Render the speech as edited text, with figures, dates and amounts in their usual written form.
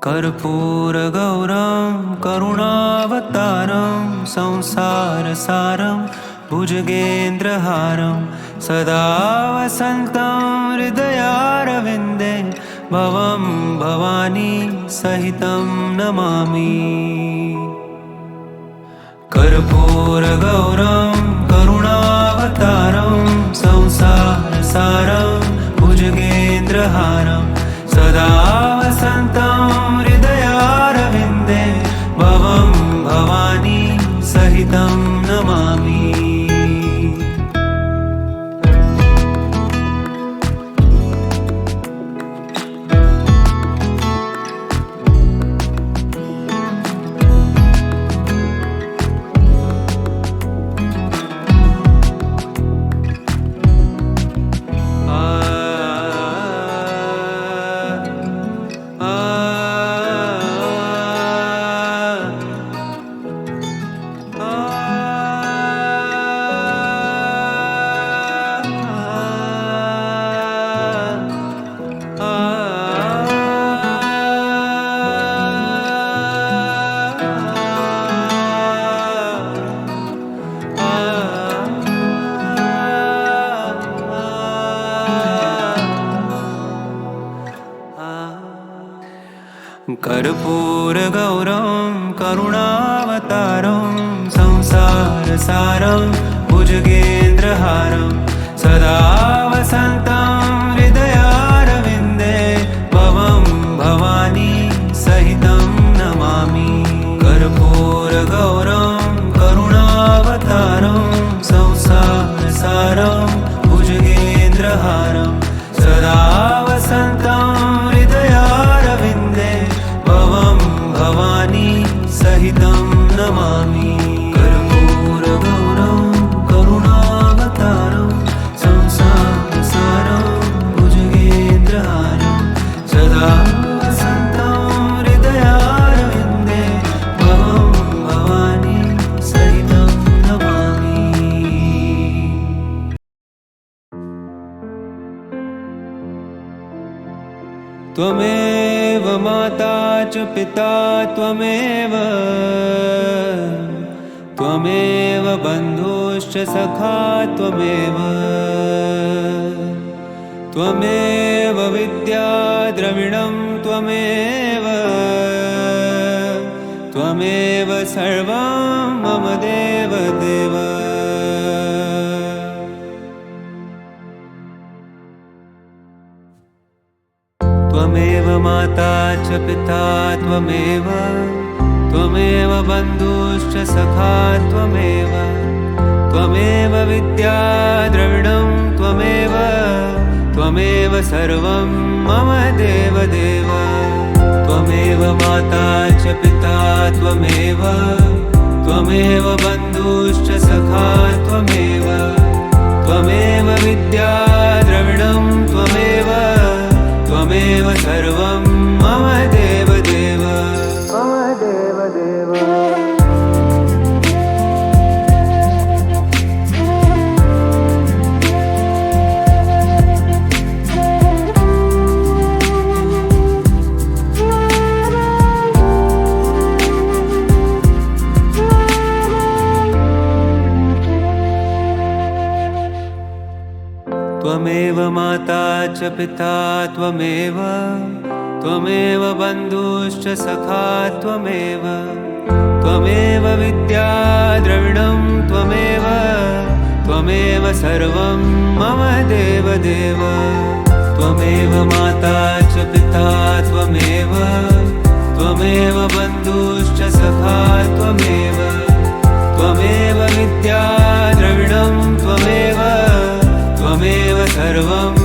कर्पूरगौरं करुणावतारं संसारसारं भुजगेन्द्रहारं सदा वसन्तं हृदयारविन्दे भवं भवानी सहितं नमामि। कर्पूरगौरं करुणावतारं संसारसारं भुजगेन्द्रहारं सदा वसन्तं हृदयारविन्दे भवं भवानी सहितं नमामि। कर्पूरगौरं करुणावतारं संसारसारं भुजगेन्द्रहारं सदा वसन्तं हृदयारविन्दे भवं भवानी सहितं नमामि। कर्पूरगौरं करुणावतारं संसारसारं भुजगेन्द्रहारं सदा वसन्तं हृदयारविन्दे भवं भवानी सहितं नमामि। कर्पूरगौरं करुणावतारं संसारसारं भुजगेन्द्रहारं सदा वसन्तं हृदयारविन्दे भवं भवानी सहितं नमामि। त्वमेव माता च पिता त्वमेव त्वमेव बन्धुश्च सखा त्वमेव त्वमेव विद्या द्रविणं त्वमेव त्वमेव सर्वं मम देव देव। त्वमेव माता च पिता त्वमेव त्वमेव बन्धुश्च सखा त्वमेव त्वमेव विद्या द्रविणं त्वमेव त्वमेव सर्वं मम देव देव। त्वमेव माता च पिता त्वमेव त्वमेव बन्धुश्च सखा त्वमेव त्वमेव विद्या द्रविणं त्वमेव त्वमेव सर्वं मम देव देव मम देव देव। त्वमेव माता च पिता त्वमेव त्वमेव बन्धुश्च सखा त्वमेव त्वमेव विद्या द्रविणं त्वमेव त्वमेव सर्वं मम देव देव। त्वमेव माता च पिता त्वमेव त्वमेव बन्धुश्च सखा त्वमेव त्वमेव विद्या द्रविणं त्वमेव त्वमेव सर्वं